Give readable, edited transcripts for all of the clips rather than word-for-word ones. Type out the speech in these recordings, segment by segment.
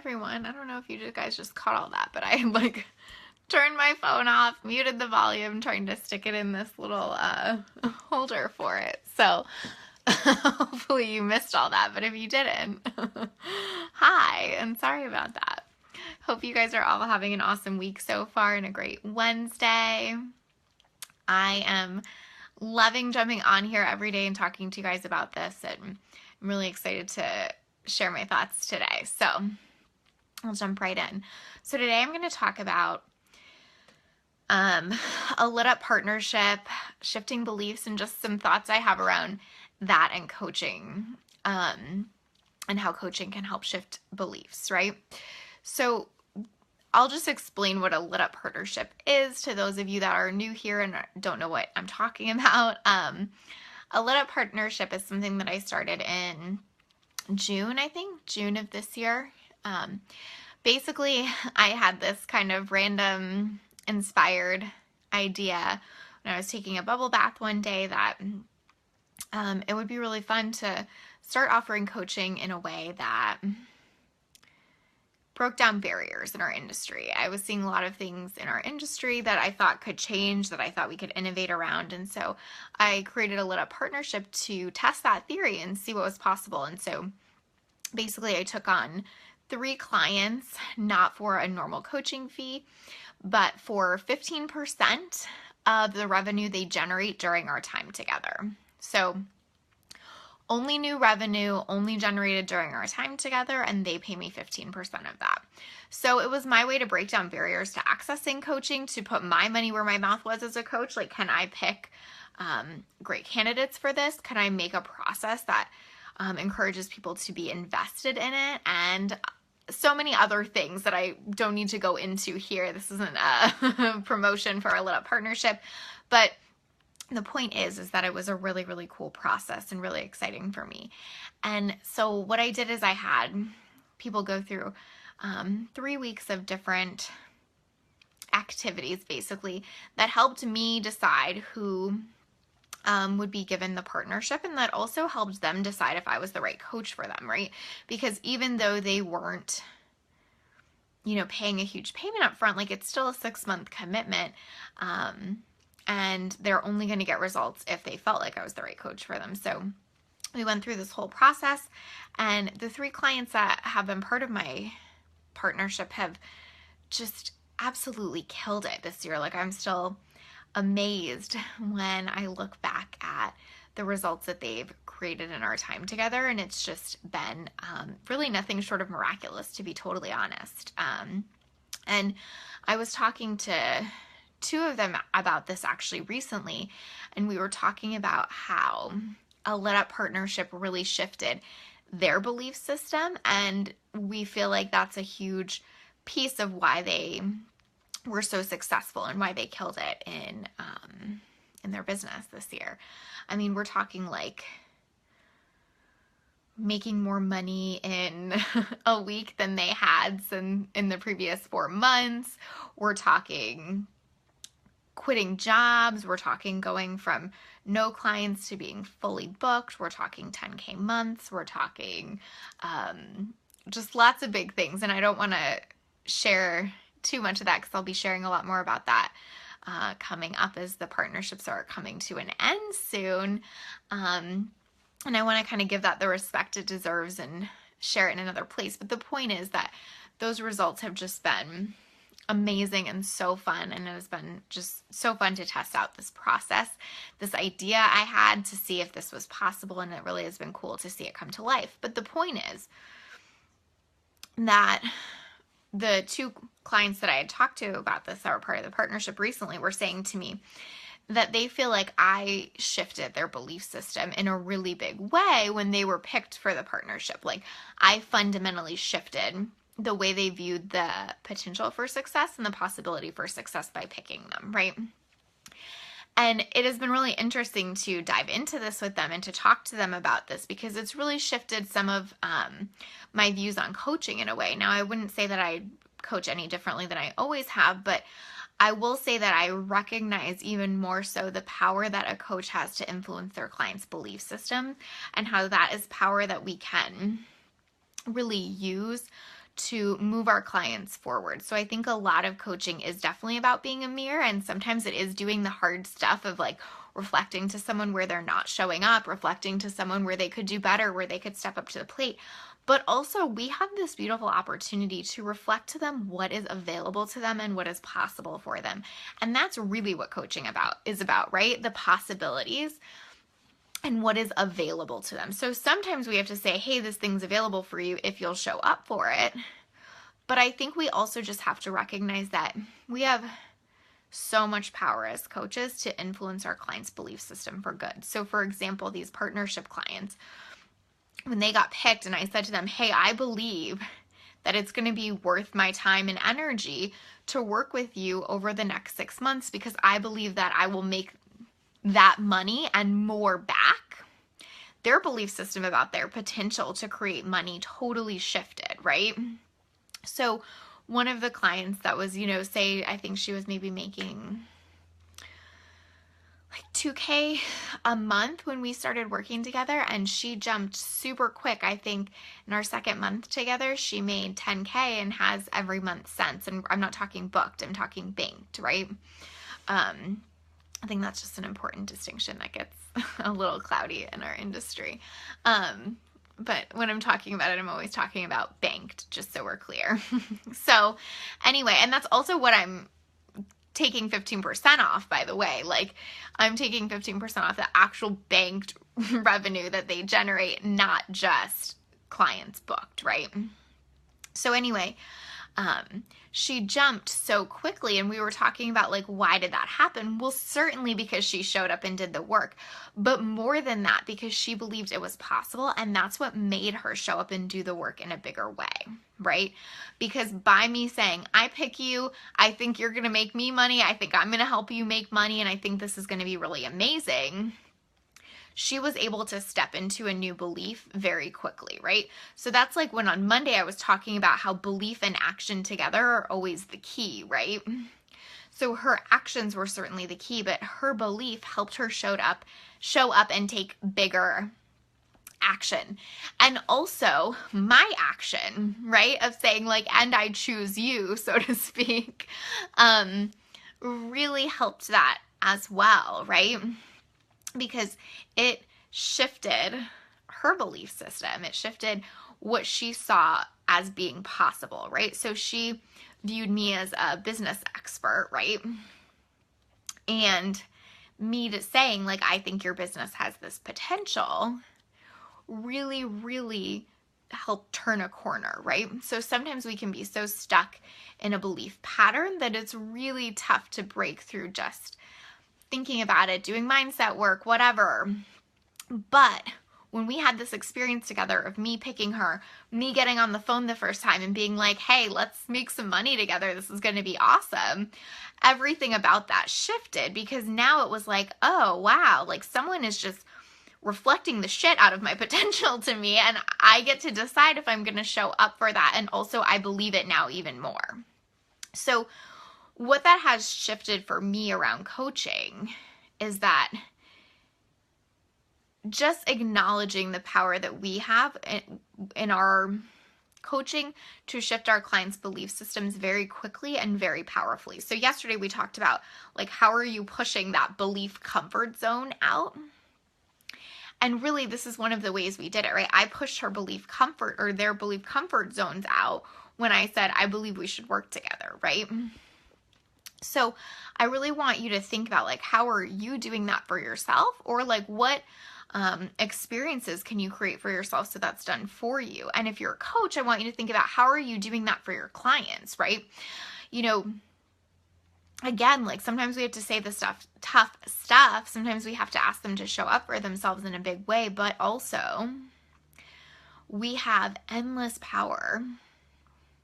everyone. I don't know if you guys just caught all that, but I like turned my phone off, muted the volume, trying to stick it in this little holder for it. So hopefully you missed all that, but if you didn't, hi, and sorry about that. Hope you guys are all having an awesome week so far and a great Wednesday. I am loving jumping on here every day and talking to you guys about this, and I'm really excited to share my thoughts today. So I'll jump right in. So today I'm going to talk about a lit up partnership, shifting beliefs, and just some thoughts I have around that and coaching, and how coaching can help shift beliefs, right? So I'll just explain what a lit up partnership is to those of you that are new here and don't know what I'm talking about. A lit up partnership is something that I started in June of this year. Basically, I had this kind of random inspired idea when I was taking a bubble bath one day that it would be really fun to start offering coaching in a way that broke down barriers in our industry. I was seeing a lot of things in our industry that I thought could change, that I thought we could innovate around. And so I created a lit up partnership to test that theory and see what was possible. And so basically I took on 3 clients, not for a normal coaching fee, but for 15% of the revenue they generate during our time together. So only new revenue, only generated during our time together, and they pay me 15% of that. So it was my way to break down barriers to accessing coaching, to put my money where my mouth was as a coach. Like, can I pick great candidates for this? Can I make a process that encourages people to be invested in it? And so many other things that I don't need to go into here. This isn't a promotion for a lit up partnership, but the point is that it was a really, really cool process and really exciting for me. And so what I did is I had people go through 3 weeks of different activities, basically, that helped me decide who would be given the partnership, and that also helped them decide if I was the right coach for them, right? Because even though they weren't, paying a huge payment up front, like, it's still a 6-month commitment, and they're only going to get results if they felt like I was the right coach for them. So we went through this whole process, and the 3 clients that have been part of my partnership have just absolutely killed it this year. Like, I'm still amazed when I look back at the results that they've created in our time together, and it's just been really nothing short of miraculous, to be totally honest. And I was talking to 2 of them about this actually recently, and we were talking about how a lit up partnership really shifted their belief system, and we feel like that's a huge piece of why they were so successful and why they killed it in their business this year. I mean, we're talking like making more money in a week than they had in the previous 4 months. We're talking quitting jobs. We're talking going from no clients to being fully booked. We're talking 10K months. We're talking just lots of big things. And I don't want to share too much of that because I'll be sharing a lot more about that coming up as the partnerships are coming to an end soon. And I want to kind of give that the respect it deserves and share it in another place. But the point is that those results have just been amazing and so fun, and it has been just so fun to test out this process, this idea I had, to see if this was possible, and it really has been cool to see it come to life. But the point is that the 2 clients that I had talked to about this that were part of the partnership recently were saying to me that they feel like I shifted their belief system in a really big way when they were picked for the partnership. Like, I fundamentally shifted the way they viewed the potential for success and the possibility for success by picking them, right? And it has been really interesting to dive into this with them and to talk to them about this, because it's really shifted some of my views on coaching in a way. Now, I wouldn't say that I coach any differently than I always have, but I will say that I recognize even more so the power that a coach has to influence their client's belief system, and how that is power that we can really use to move our clients forward. So I think a lot of coaching is definitely about being a mirror, and sometimes it is doing the hard stuff of like reflecting to someone where they're not showing up, reflecting to someone where they could do better, where they could step up to the plate. But also we have this beautiful opportunity to reflect to them what is available to them and what is possible for them. And that's really what coaching is about, right? The possibilities and what is available to them. So sometimes we have to say, hey, this thing's available for you if you'll show up for it. But I think we also just have to recognize that we have so much power as coaches to influence our clients' belief system for good. So for example, these partnership clients, when they got picked and I said to them, hey, I believe that it's going to be worth my time and energy to work with you over the next 6 months because I believe that I will make that money and more back. Their belief system about their potential to create money totally shifted, right? So one of the clients that was, say, I think she was maybe making like $2,000 a month when we started working together, and she jumped super quick. I think in our second month together, she made $10,000 and has every month since. And I'm not talking booked, I'm talking banked, right? I think that's just an important distinction that gets a little cloudy in our industry. But when I'm talking about it, I'm always talking about banked, just so we're clear. So anyway, and that's also what I'm taking 15% off, by the way. Like, I'm taking 15% off the actual banked revenue that they generate, not just clients booked, right? So anyway, she jumped so quickly, and we were talking about like, why did that happen? Well, certainly because she showed up and did the work, but more than that, because she believed it was possible, and that's what made her show up and do the work in a bigger way, right? Because by me saying, I pick you, I think you're going to make me money, I think I'm going to help you make money, and I think this is going to be really amazing, she was able to step into a new belief very quickly, right? So that's like when on Monday I was talking about how belief and action together are always the key, right? So her actions were certainly the key, but her belief helped her show up and take bigger action. And also my action, right, of saying like, and I choose you, so to speak, really helped that as well, right? Because it shifted her belief system. It shifted what she saw as being possible, right? So she viewed me as a business expert, right? And me just saying, like, I think your business has this potential really, really helped turn a corner, right? So sometimes we can be so stuck in a belief pattern that it's really tough to break through just thinking about it, doing mindset work, whatever. But when we had this experience together of me picking her, me getting on the phone the first time and being like, hey, let's make some money together, this is going to be awesome, everything about that shifted, because now it was like, oh, wow, like someone is just reflecting the shit out of my potential to me, and I get to decide if I'm going to show up for that. And also I believe it now even more. So what that has shifted for me around coaching is that just acknowledging the power that we have in our coaching to shift our clients' belief systems very quickly and very powerfully. So yesterday we talked about like, how are you pushing that belief comfort zone out? And really, this is one of the ways we did it, right? I pushed her belief comfort, or their belief comfort zones out when I said, I believe we should work together, right? So I really want you to think about like, how are you doing that for yourself? Or like, what experiences can you create for yourself so that's done for you? And if you're a coach, I want you to think about, how are you doing that for your clients, right? Again, like sometimes we have to say the tough stuff. Sometimes we have to ask them to show up for themselves in a big way, but also we have endless power,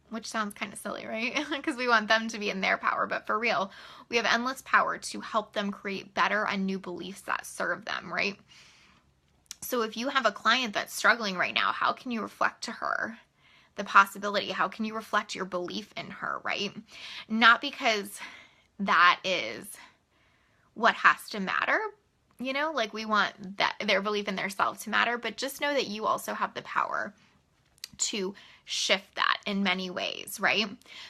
which sounds kind of silly, right? Because we want them to be in their power, but for real, we have endless power to help them create better and new beliefs that serve them, right? So if you have a client that's struggling right now, how can you reflect to her the possibility? How can you reflect your belief in her, right? Not because that is what has to matter, like we want that their belief in themselves to matter, but just know that you also have the power to shift that in many ways, right?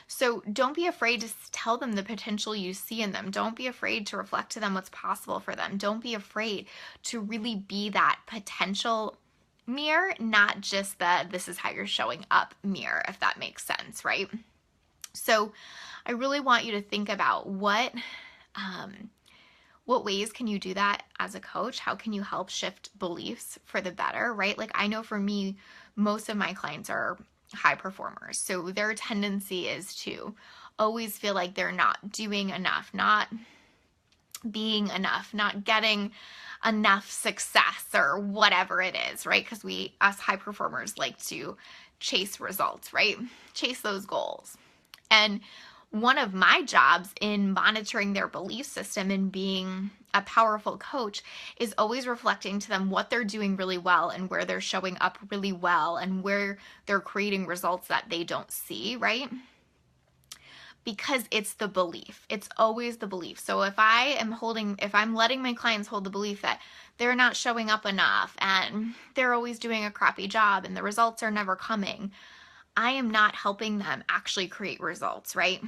So don't be afraid to tell them the potential you see in them. Don't be afraid to reflect to them what's possible for them. Don't be afraid to really be that potential mirror, not just the this is how you're showing up mirror, if that makes sense, right? So I really want you to think about what ways can you do that as a coach? How can you help shift beliefs for the better, right? Like I know for me, most of my clients are high performers. So their tendency is to always feel like they're not doing enough, not being enough, not getting enough success or whatever it is, right? Because us high performers like to chase results, right? Chase those goals. And one of my jobs in monitoring their belief system and being a powerful coach is always reflecting to them what they're doing really well and where they're showing up really well and where they're creating results that they don't see, right? Because it's the belief. It's always the belief. So if I'm letting my clients hold the belief that they're not showing up enough and they're always doing a crappy job and the results are never coming, I am not helping them actually create results, right?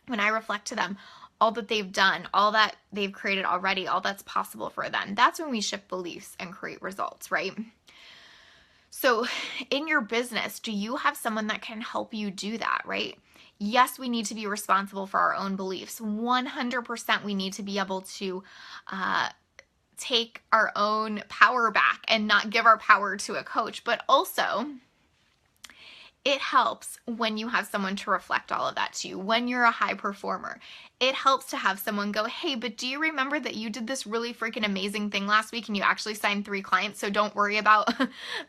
When I reflect to them all that they've done, all that they've created already, all that's possible for them, that's when we shift beliefs and create results, right? So in your business, do you have someone that can help you do that, right? Yes, we need to be responsible for our own beliefs. 100% we need to be able to take our own power back and not give our power to a coach, but also it helps when you have someone to reflect all of that to you. When you're a high performer, it helps to have someone go, hey, but do you remember that you did this really freaking amazing thing last week and you actually signed 3 clients, so don't worry about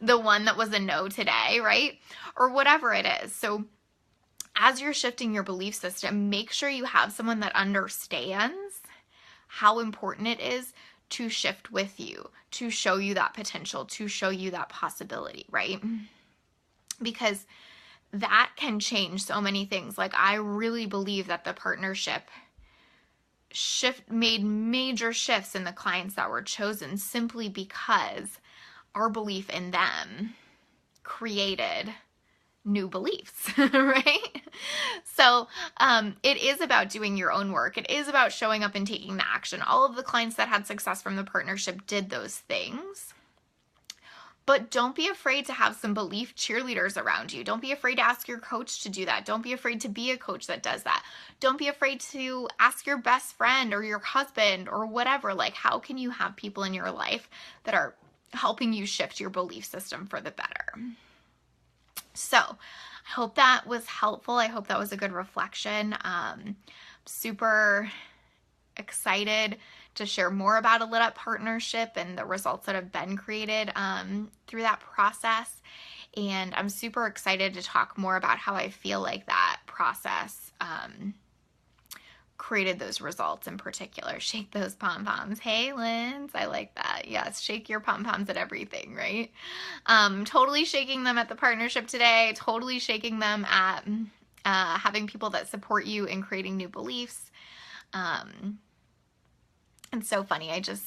the one that was a no today, right? Or whatever it is. So as you're shifting your belief system, make sure you have someone that understands how important it is to shift with you, to show you that potential, to show you that possibility, right? Because that can change so many things. Like I really believe that the partnership made major shifts in the clients that were chosen simply because our belief in them created new beliefs, right? So it is about doing your own work. It is about showing up and taking the action. All of the clients that had success from the partnership did those things. But don't be afraid to have some belief cheerleaders around you. Don't be afraid to ask your coach to do that. Don't be afraid to be a coach that does that. Don't be afraid to ask your best friend or your husband or whatever. Like, how can you have people in your life that are helping you shift your belief system for the better? So I hope that was helpful. I hope that was a good reflection. Super excited to share more about a Lit Up partnership and the results that have been created through that process. And I'm super excited to talk more about how I feel like that process created those results in particular. Shake those pom-poms. Hey, Linz, I like that. Yes, shake your pom-poms at everything, right? Totally shaking them at the partnership today. Totally shaking them at having people that support you in creating new beliefs. It's so funny. I just,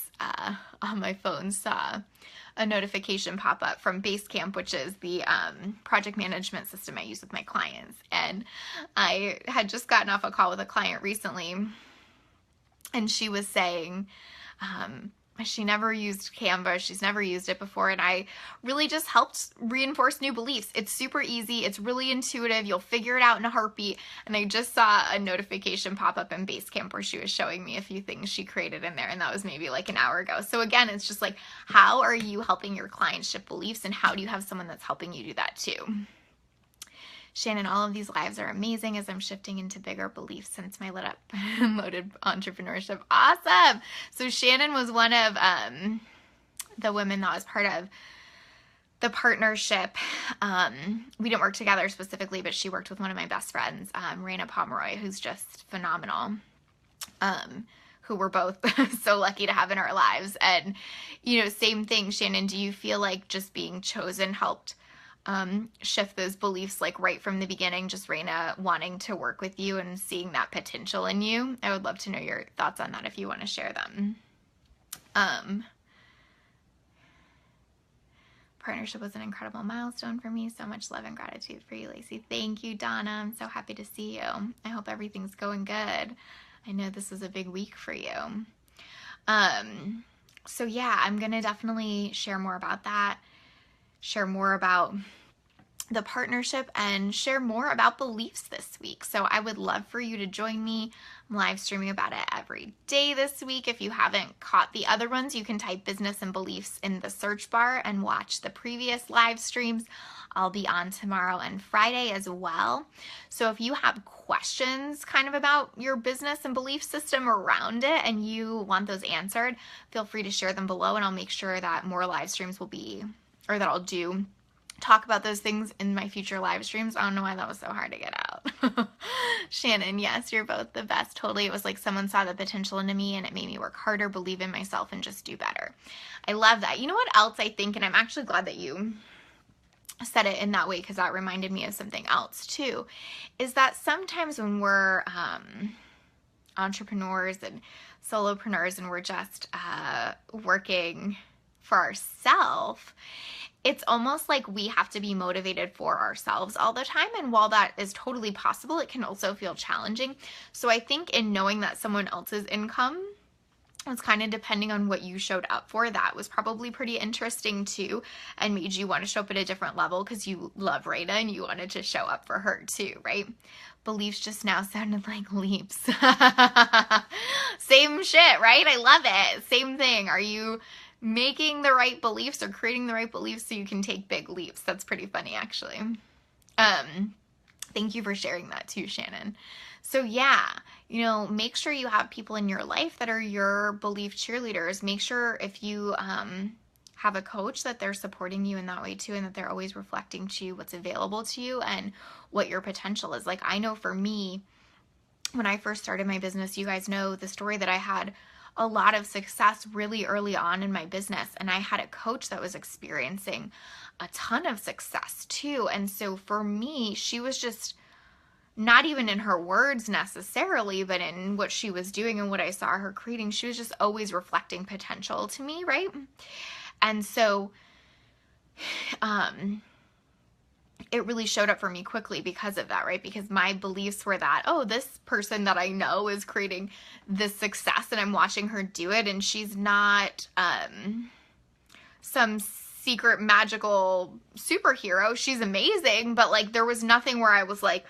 on my phone, saw a notification pop up from Basecamp, which is the project management system I use with my clients. And I had just gotten off a call with a client recently, and she was saying, she never used Canva. She's never used it before. And I really just helped reinforce new beliefs. It's super easy. It's really intuitive. You'll figure it out in a heartbeat. And I just saw a notification pop up in Basecamp where she was showing me a few things she created in there. And that was maybe like an hour ago. So again, it's just like, how are you helping your clients shift beliefs? And how do you have someone that's helping you do that too? Shannon, all of these lives are amazing as I'm shifting into bigger beliefs since my Lit Up Loaded entrepreneurship. Awesome. So Shannon was one of the women that was part of the partnership. We didn't work together specifically, but she worked with one of my best friends, Raina Pomeroy, who's just phenomenal. Who we're both so lucky to have in our lives. And, you know, same thing, Shannon, do you feel like just being chosen helped shift those beliefs like right from the beginning, just Raina wanting to work with you and seeing that potential in you? I would love to know your thoughts on that if you want to share them. Partnership was an incredible milestone for me. So much love and gratitude for you, Lacey. Thank you, Donna. I'm so happy to see you. I hope everything's going good. I know this was a big week for you. So yeah, I'm going to definitely share more about that, share more about the partnership, and share more about beliefs this week. So I would love for you to join me. I'm live streaming about it every day this week. If you haven't caught the other ones, you can type business and beliefs in the search bar and watch the previous live streams. I'll be on tomorrow and Friday as well. So if you have questions kind of about your business and belief system around it and you want those answered, feel free to share them below, and I'll make sure that more live streams will be, or that I'll do talk about those things in my future live streams. I don't know why that was so hard to get out. Shannon, yes, you're both the best. Totally. It was like someone saw the potential into me and it made me work harder, believe in myself, and just do better. I love that. You know what else I think, and I'm actually glad that you said it in that way, because that reminded me of something else too, is that sometimes when we're entrepreneurs and solopreneurs and we're just working for ourselves, it's almost like we have to be motivated for ourselves all the time. And while that is totally possible, it can also feel challenging. So I think in knowing that someone else's income was kind of depending on what you showed up for, that was probably pretty interesting too, and made you want to show up at a different level because you love Raina and you wanted to show up for her too, right? Beliefs just now sounded like leaps. Same shit, right? I love it. Same thing. Are you making the right beliefs or creating the right beliefs so you can take big leaps? That's pretty funny, actually. Thank you for sharing that too, Shannon. So yeah, you know, make sure you have people in your life that are your belief cheerleaders. Make sure if you have a coach that they're supporting you in that way too, and that they're always reflecting to you what's available to you and what your potential is. Like, I know for me, when I first started my business, you guys know the story that I had a lot of success really early on in my business, and I had a coach that was experiencing a ton of success too. And so for me, she was just not even in her words necessarily, but in what she was doing and what I saw her creating, she was just always reflecting potential to me, right? And so it really showed up for me quickly because of that, right? Because my beliefs were that, oh, this person that I know is creating this success and I'm watching her do it, and she's not some secret magical superhero. She's amazing, but like there was nothing where I was like,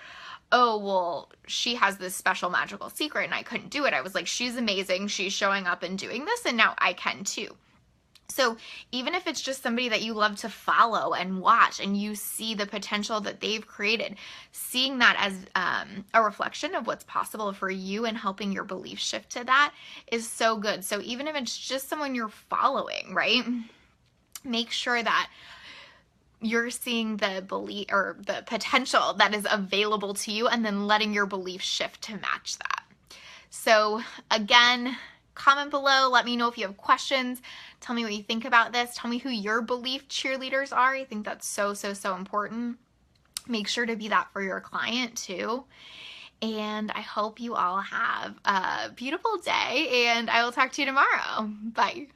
oh, well, she has this special magical secret and I couldn't do it. I was like, she's amazing. She's showing up and doing this, and now I can too. So even if it's just somebody that you love to follow and watch and you see the potential that they've created, seeing that as a reflection of what's possible for you and helping your belief shift to that is so good. So even if it's just someone you're following, right? Make sure that you're seeing the belief or the potential that is available to you, and then letting your belief shift to match that. So again, comment below. Let me know if you have questions. Tell me what you think about this. Tell me who your belief cheerleaders are. I think that's so, so, so important. Make sure to be that for your client too. And I hope you all have a beautiful day, and I will talk to you tomorrow. Bye.